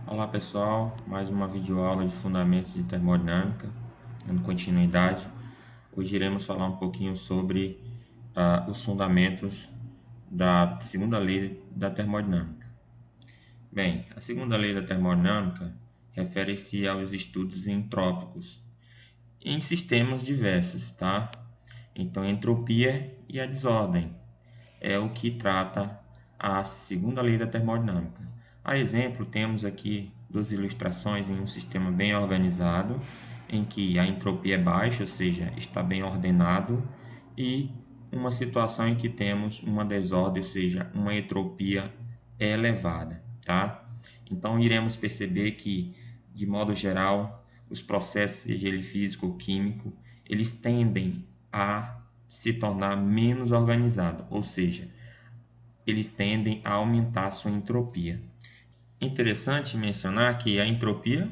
Olá pessoal, mais uma videoaula de Fundamentos de Termodinâmica, dando continuidade. Hoje iremos falar um pouquinho sobre os fundamentos da segunda lei da termodinâmica. Bem, a segunda lei da termodinâmica refere-se aos estudos entrópicos em sistemas diversos, tá? Então, a entropia e a desordem é o que trata a segunda lei da termodinâmica. A exemplo, temos aqui duas ilustrações em um sistema bem organizado, em que a entropia é baixa, ou seja, está bem ordenado, e uma situação em que temos uma desordem, ou seja, uma entropia elevada, tá? Então, iremos perceber que, de modo geral, os processos, seja ele físico ou químico, eles tendem a se tornar menos organizados, ou seja, eles tendem a aumentar sua entropia. Interessante mencionar que a entropia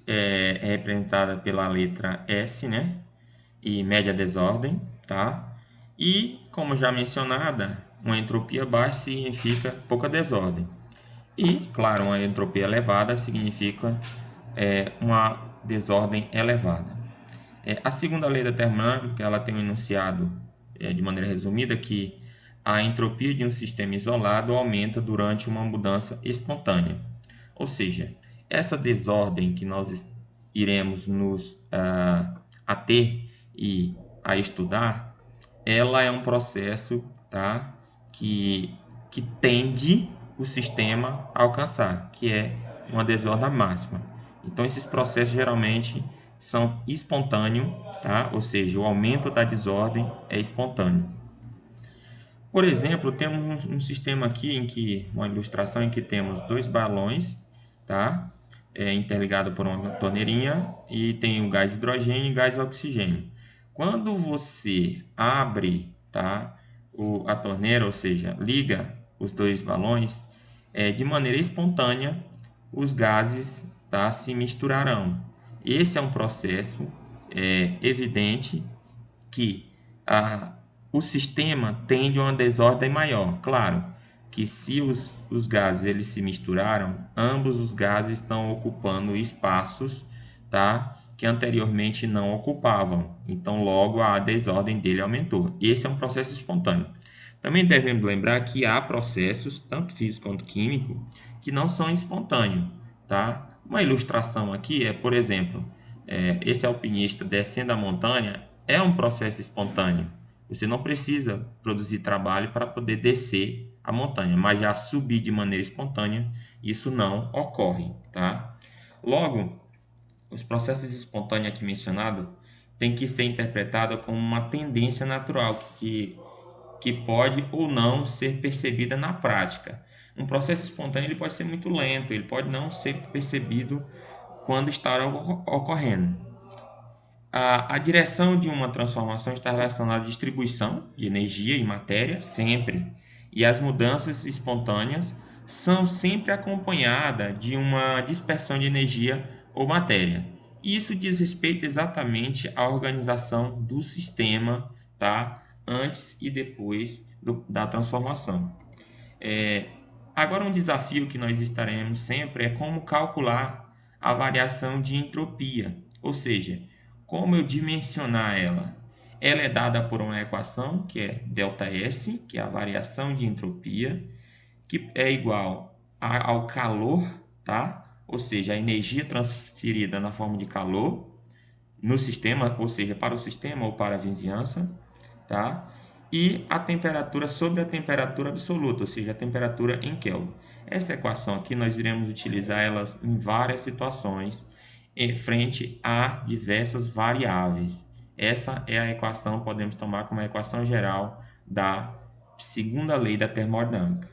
é representada pela letra S, né? E mede a desordem, tá? E, como já mencionada, uma entropia baixa significa pouca desordem. E, claro, uma entropia elevada significa uma desordem elevada. A segunda lei da termodinâmica, ela tem um enunciado, de maneira resumida, que a entropia de um sistema isolado aumenta durante uma mudança espontânea. Ou seja, essa desordem que nós iremos nos ater e a estudar, ela é um processo, tá, que tende o sistema a alcançar, que é uma desordem máxima. Então, esses processos geralmente são espontâneos, tá? Ou seja, o aumento da desordem é espontâneo. Por exemplo, temos um sistema aqui uma ilustração em que temos dois balões, tá? Interligado por uma torneirinha e tem o gás hidrogênio e gás oxigênio. Quando você abre, tá, a torneira, ou seja, liga os dois balões, de maneira espontânea, os gases, tá, se misturarão. Esse é um processo evidente que o sistema tende a uma desordem maior. Claro que se os gases eles se misturaram, ambos os gases estão ocupando espaços, tá, que anteriormente não ocupavam. Então, logo a desordem dele aumentou. Esse é um processo espontâneo. Também devemos lembrar que há processos, tanto físico quanto químico, que não são espontâneos. Tá? Uma ilustração aqui é, por exemplo, esse alpinista descendo a montanha é um processo espontâneo. Você não precisa produzir trabalho para poder descer a montanha, mas já subir de maneira espontânea, isso não ocorre. Tá? Logo, os processos espontâneos aqui mencionados têm que ser interpretados como uma tendência natural que pode ou não ser percebida na prática. Um processo espontâneo ele pode ser muito lento, ele pode não ser percebido quando está ocorrendo. A direção de uma transformação está relacionada à distribuição de energia e matéria, sempre, e as mudanças espontâneas são sempre acompanhadas de uma dispersão de energia ou matéria. Isso diz respeito exatamente à organização do sistema, tá? Antes e depois da transformação. Agora, um desafio que nós estaremos sempre é como calcular a variação de entropia, ou seja, como eu dimensionar ela. Ela é dada por uma equação que é ΔS, que é a variação de entropia, que é igual ao calor, tá? Ou seja, a energia transferida na forma de calor no sistema, ou seja, para o sistema ou para a vizinhança, tá? E a temperatura sobre a temperatura absoluta, ou seja, a temperatura em Kelvin. Essa equação aqui nós iremos utilizar elas em várias situações em frente a diversas variáveis. Essa é a equação, podemos tomar como a equação geral da segunda lei da termodinâmica.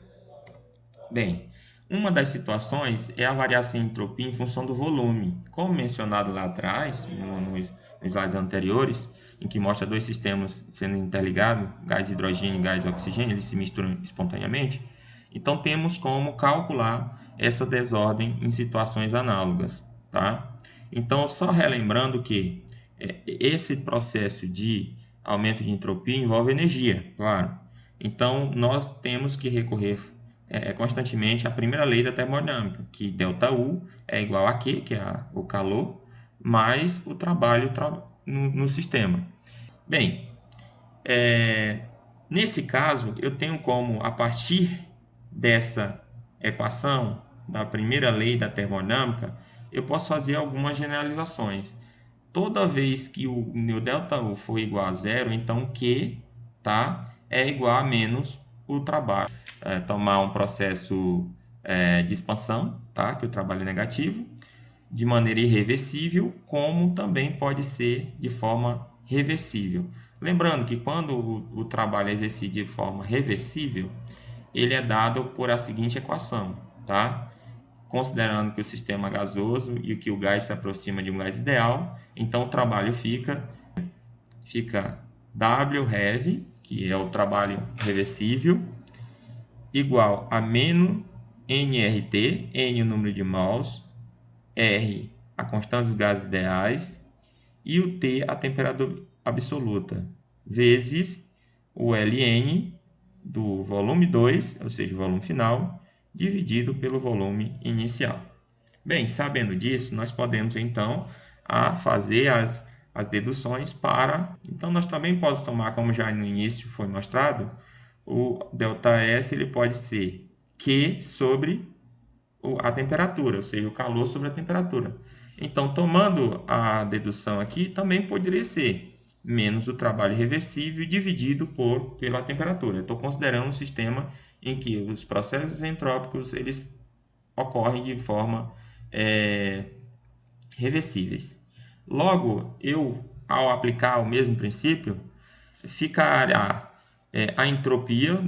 Bem, uma das situações é a variação em entropia em função do volume. Como mencionado lá atrás, nos slides anteriores, em que mostra dois sistemas sendo interligados, gás hidrogênio e gás oxigênio, eles se misturam espontaneamente. Então, temos como calcular essa desordem em situações análogas. Tá? Então, só relembrando que esse processo de aumento de entropia envolve energia, claro. Então, nós temos que recorrer constantemente à primeira lei da termodinâmica, que ΔU é igual a Q, que é o calor, mais o trabalho no sistema. Bem, nesse caso, eu tenho como, a partir dessa equação da primeira lei da termodinâmica, eu posso fazer algumas generalizações. Toda vez que o meu ΔU for igual a zero, então Q, tá, é igual a menos o trabalho. Tomar um processo de expansão, tá, que o trabalho é negativo, de maneira irreversível, como também pode ser de forma reversível. Lembrando que quando o trabalho é exercido de forma reversível, ele é dado por a seguinte equação, tá? Considerando que o sistema é gasoso e que o gás se aproxima de um gás ideal, então o trabalho fica WREV, que é o trabalho reversível, igual a menos nRT, N o número de mols, R a constante dos gases ideais e o T a temperatura absoluta, vezes o Ln do volume 2, ou seja, o volume final, dividido pelo volume inicial. Bem, sabendo disso, nós podemos então fazer as deduções para... Então, nós também podemos tomar, como já no início foi mostrado, o ΔS ele pode ser Q sobre a temperatura, ou seja, o calor sobre a temperatura. Então, tomando a dedução aqui, também poderia ser menos o trabalho reversível dividido pela temperatura. Eu estou considerando um sistema em que os processos entrópicos eles ocorrem de forma reversíveis. Logo, ao aplicar o mesmo princípio, ficará a entropia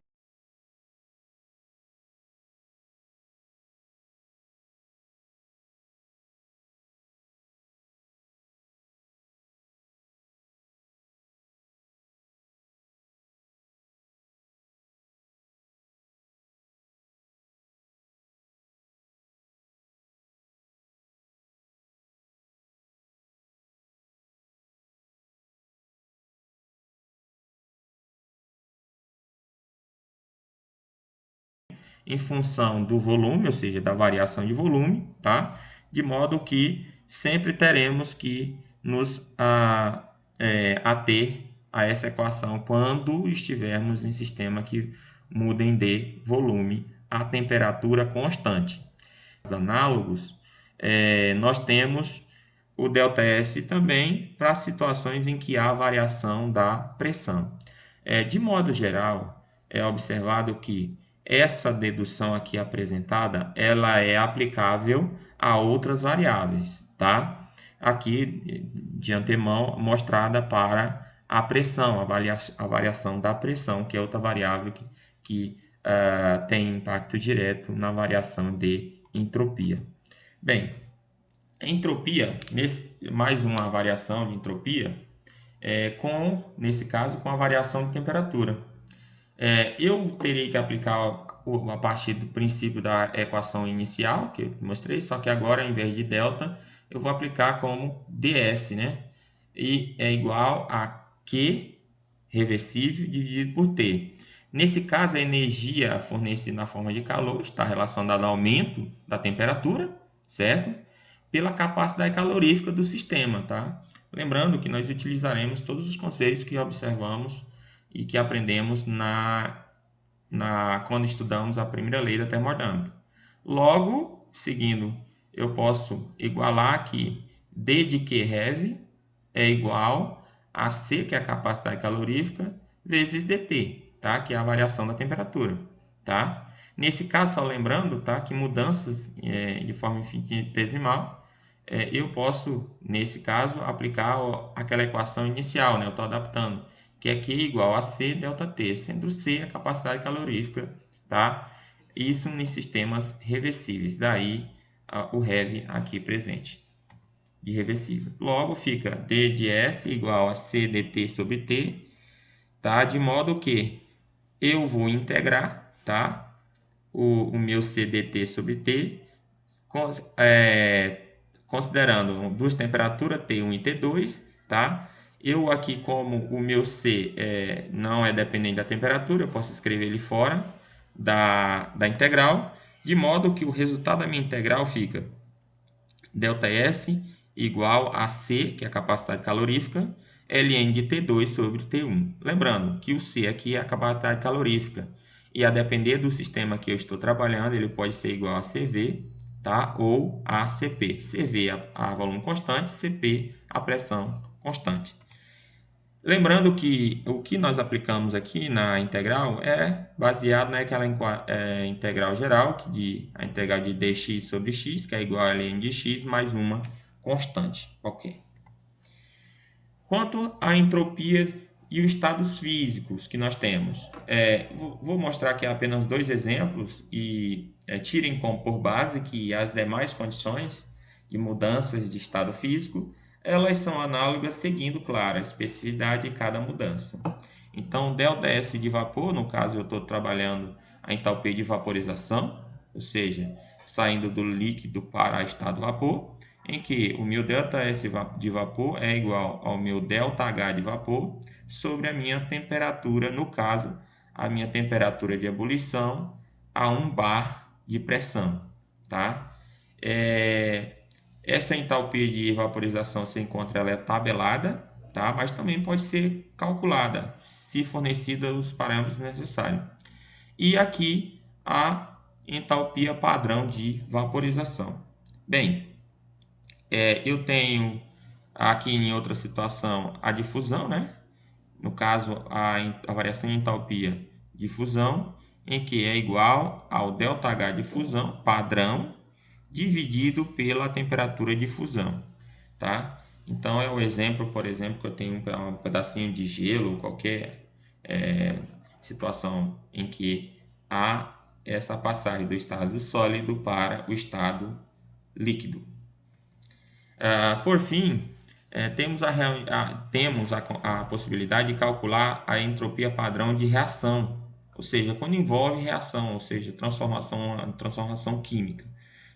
em função do volume, ou seja, da variação de volume, tá? De modo que sempre teremos que nos ater a essa equação quando estivermos em sistema que mudem de volume a temperatura constante. Análogos, nós temos o ΔS também para situações em que há variação da pressão. De modo geral, é observado que essa dedução aqui apresentada, ela é aplicável a outras variáveis, tá? Aqui, de antemão, mostrada para a pressão, a variação da pressão, que é outra variável que tem impacto direto na variação de entropia. Bem, entropia, mais uma variação de entropia, nesse caso, com a variação de temperatura. Eu terei que aplicar a partir do princípio da equação inicial, que eu mostrei, só que agora, em vez de delta, eu vou aplicar como ds, né? E é igual a Q reversível dividido por T. Nesse caso, a energia fornecida na forma de calor está relacionada ao aumento da temperatura, certo? Pela capacidade calorífica do sistema, tá? Lembrando que nós utilizaremos todos os conceitos que observamos e que aprendemos quando estudamos a primeira lei da termodinâmica. Logo, seguindo, eu posso igualar aqui D de Q é igual a C, que é a capacidade calorífica, vezes dt, tá? Que é a variação da temperatura. Tá? Nesse caso, só lembrando, tá? Que mudanças de forma infinitesimal, eu posso, nesse caso, aplicar aquela equação inicial, né? Eu estou adaptando, que é Q igual a C ΔT, sendo C a capacidade calorífica, tá? Isso em sistemas reversíveis, daí o REV aqui presente, de reversível. Logo, fica D de S igual a C dt sobre T, tá? De modo que eu vou integrar, tá? O meu C dt sobre T, considerando duas temperaturas, T1 e T2, tá? Eu aqui, como o meu C não é dependente da temperatura, eu posso escrever ele fora da integral, de modo que o resultado da minha integral fica ΔS igual a C, que é a capacidade calorífica, ln de T2 sobre T1. Lembrando que o C aqui é a capacidade calorífica, e a depender do sistema que eu estou trabalhando, ele pode ser igual a CV, tá? Ou a CP. CV a volume constante, CP a pressão constante. Lembrando que o que nós aplicamos aqui na integral é baseado naquela integral geral, a integral de dx sobre x, que é igual a ln de x mais uma constante. Ok. Quanto à entropia e os estados físicos que nós temos, vou mostrar aqui apenas dois exemplos e tirem como por base que as demais condições de mudanças de estado físico elas são análogas seguindo, claro, a especificidade de cada mudança. Então, ΔS de vapor, no caso eu estou trabalhando a entalpia de vaporização, ou seja, saindo do líquido para estado vapor, em que o meu ΔS de vapor é igual ao meu ΔH de vapor sobre a minha temperatura, no caso, a minha temperatura de ebulição a 1 bar de pressão. Tá? Essa entalpia de vaporização se encontra, ela é tabelada, tá? Mas também pode ser calculada, se fornecida os parâmetros necessários. E aqui a entalpia padrão de vaporização. Bem, eu tenho aqui em outra situação a difusão, né? No caso, a variação de entalpia de fusão, em que é igual ao ΔH de fusão padrão dividido pela temperatura de fusão, tá? Então, é o exemplo, por exemplo, que eu tenho um pedacinho de gelo ou qualquer situação em que há essa passagem do estado sólido para o estado líquido. Por fim, temos a possibilidade de calcular a entropia padrão de reação, ou seja, quando envolve reação, ou seja, transformação química.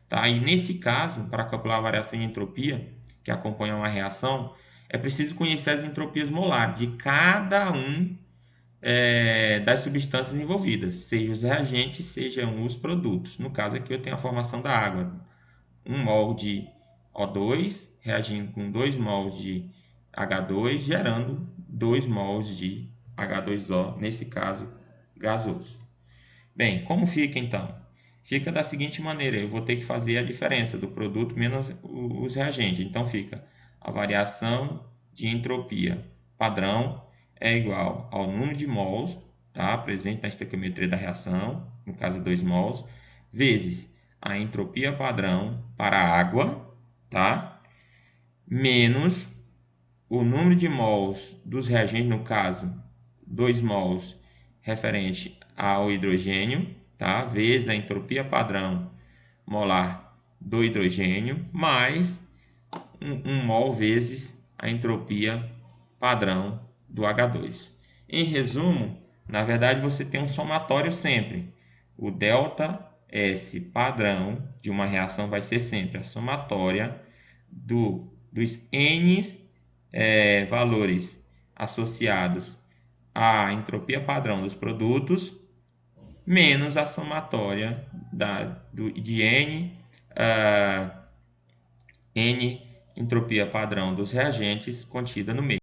Tá? E nesse caso, para calcular a variação de entropia que acompanha uma reação, é preciso conhecer as entropias molares de cada um das substâncias envolvidas, seja os reagentes, sejam os produtos. No caso aqui eu tenho a formação da água. 1 mol de O2 reagindo com 2 mols de H2, gerando 2 mols de H2O, nesse caso gasoso. Bem, como fica então? Fica da seguinte maneira, eu vou ter que fazer a diferença do produto menos os reagentes. Então fica a variação de entropia padrão é igual ao número de mols, tá, presente na estequiometria da reação, no caso 2 mols, vezes a entropia padrão para a água, tá, menos o número de mols dos reagentes, no caso 2 mols referente ao hidrogênio, tá, vezes a entropia padrão molar do hidrogênio, mais 1 mol vezes a entropia padrão do H2. Em resumo, na verdade você tem um somatório sempre. O ΔS padrão de uma reação vai ser sempre a somatória dos N valores associados à entropia padrão dos produtos, menos a somatória de N entropia padrão dos reagentes contida no meio.